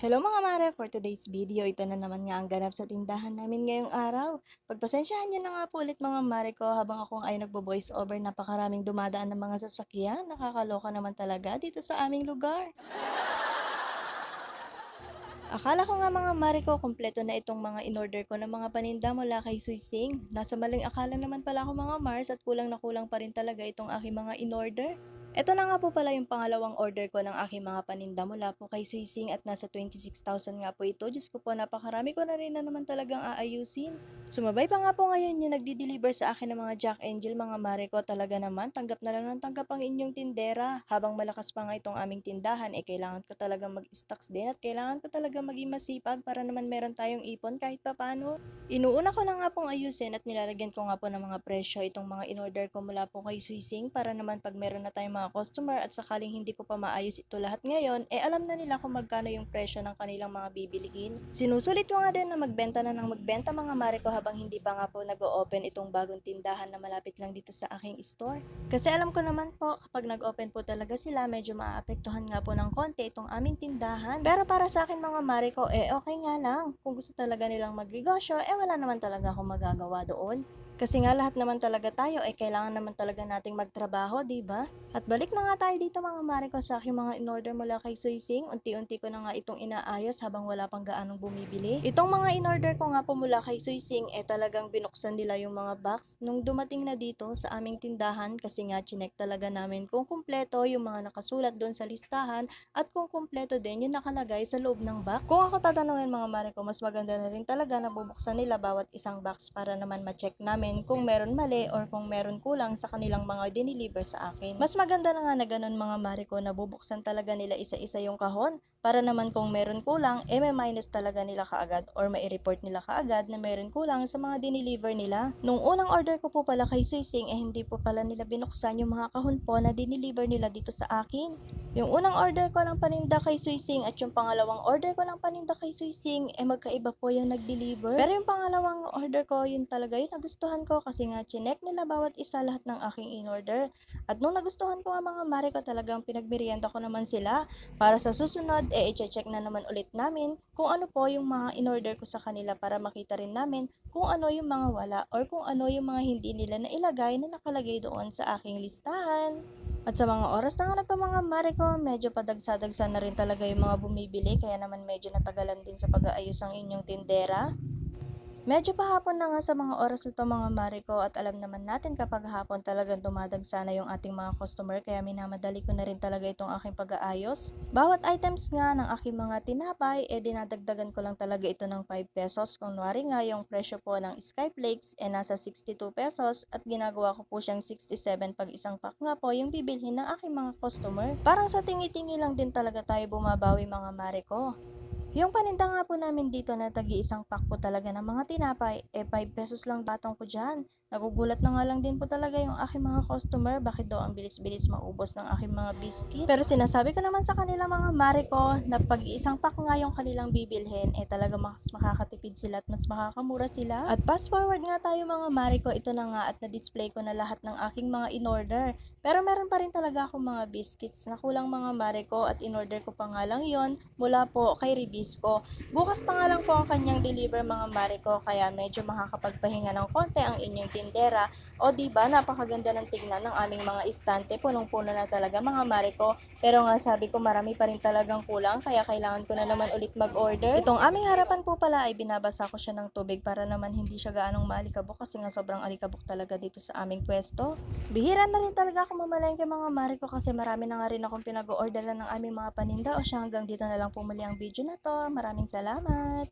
Hello mga mare, for today's video, ito na naman nga ang ganap sa tindahan namin ngayong araw. Pagpasensyahan nyo na nga po ulit mga mare ko habang ako ay nagbo-voice over, napakaraming dumadaan ng mga sasakyan. Nakakaloka naman talaga dito sa aming lugar. Akala ko nga mga mare ko, kumpleto na itong mga in-order ko ng mga paninda mula kay Suising. Nasa maling akala naman pala ako mga Mars at kulang na kulang pa rin talaga itong aking mga in-order. Ito na nga po pala yung pangalawang order ko ng aking mga paninda mula po kay Suising at nasa 26,000 nga po ito. Diyos ko po, napakarami ko na rin na naman talagang aayusin. Sumabay pa nga po ngayon yung nagdi-deliver sa akin ng mga Jack Angel mga mare ko. Talaga naman, tanggap na lang ng tanggap ang inyong tindera. Habang malakas pa nga itong aming tindahan, kailangan ko talaga mag-stocks din at kailangan ko talaga maging masipag para naman meron tayong ipon kahit papaano. Inuuna ko na nga pong ayusin at nilalagyan ko nga po ng mga presyo itong mga in-order ko mula po kay Suising para naman pag meron na tayong mga customer at sakaling hindi ko pa maayos ito lahat ngayon, alam na nila kung magkano yung presyo ng kanilang mga bibilihin. Sinusulit ko nga din na magbenta na ng magbenta mga mare ko habang hindi pa nga po nag-o-open itong bagong tindahan na malapit lang dito sa aking store. Kasi alam ko naman po, kapag nag-open po talaga sila, medyo maapektuhan nga po ng konti itong aming tindahan. Pero para sa akin mga mare ko, okay nga lang. Kung gusto talaga nilang magnegosyo, wala naman talaga akong magagawa doon. Kasi nga lahat naman talaga tayo kailangan naman talaga nating magtrabaho, 'di ba? At balik na nga tayo dito mga mare ko sa aking mga in-order mula kay Suising. Unti-unti ko na nga itong inaayos habang wala pang gaanong bumibili. Itong mga in-order ko nga po mula kay Suising talagang binuksan nila yung mga box nung dumating na dito sa aming tindahan kasi nga chinek talaga namin kung kumpleto yung mga nakasulat doon sa listahan at kung kumpleto din yung nakalagay sa loob ng box. Kung ako tatanungin mga mare ko, mas maganda na rin talaga na bubuksan nila bawat isang box para naman ma-check namin kung meron mali or kung meron kulang sa kanilang mga diniliver sa akin. Mas maganda na nga na ganun mga mare ko na bubuksan talaga nila isa-isa yung kahon para naman kung meron kulang, may minus talaga nila kaagad or may report nila kaagad na meron kulang sa mga diniliver nila. Nung unang order ko po pala kay Suising, hindi po pala nila binuksan yung mga kahon po na diniliver nila dito sa akin. Yung unang order ko ng paninda kay Suising at yung pangalawang order ko ng paninda kay Suising, magkaiba po yung nag-deliver. Pero yung pangalawang order ko, yun talaga yung nagustuhan ko kasi nga chinek nila bawat isa lahat ng aking in-order. At nung nagustuhan ko nga mga mare ko, talagang pinagmerienda ko naman sila. Para sa susunod, i-check na naman ulit namin kung ano po yung mga in-order ko sa kanila para makita rin namin kung ano yung mga wala or kung ano yung mga hindi nila na ilagay na nakalagay doon sa aking listahan. At sa mga oras na nga na to mga mare ko, medyo padagsa-dagsa na rin talaga yung mga bumibili kaya naman medyo natagalan din sa pag-aayos ang inyong tindera. Medyo pahapon na nga sa mga oras na mga mare ko at alam naman natin kapag hapon talagang dumadagsa na yung ating mga customer kaya minamadali ko na rin talaga itong aking pag-aayos. Bawat items nga ng aking mga tinapay, dinadagdagan ko lang talaga ito ng 5 pesos. Kunwari nga yung presyo po ng Skyflakes nasa 62 pesos at ginagawa ko po siyang 67 pag isang pack nga po yung bibilhin ng aking mga customer. Parang sa tingi-tingi lang din talaga tayo bumabawi mga mare ko. Yung paninda nga po namin dito na tagi-isang pack po talaga ng mga tinapay, 5 pesos lang batong ko dyan. Nagugulat na nga lang din po talaga yung aking mga customer, bakit daw ang bilis-bilis maubos ng aking mga biscuit. Pero sinasabi ko naman sa kanila mga mare ko na pag isang pack nga yung kanilang bibilhin, talaga mas makakatipid sila at mas makakamura sila. At fast forward nga tayo mga mare ko, ito na nga at na-display ko na lahat ng aking mga in-order. Pero meron pa rin talaga akong mga biscuits na kulang mga mare ko at in-order ko pa nga lang yon mula po kay Ribisco. Bukas pa nga lang po ang kanyang deliver mga mare ko kaya medyo makakapagpahinga ng konti ang inyong tindera. O di ba napakaganda ng tignan ng aming mga istante, punong-puno na talaga mga mare ko. Pero nga sabi ko marami pa rin talagang kulang kaya kailangan ko na naman ulit mag-order. Itong aming harapan po pala ay binabasa ko siya ng tubig para naman hindi siya gaanong maalikabok kasi nga sobrang alikabok talaga dito sa aming pwesto. Bihira na rin talaga ako mamalengke mga mare ko kasi marami na nga rin akong pinag-orderan ng aming mga paninda o siya hanggang dito na lang po muli ang video na to. Maraming salamat!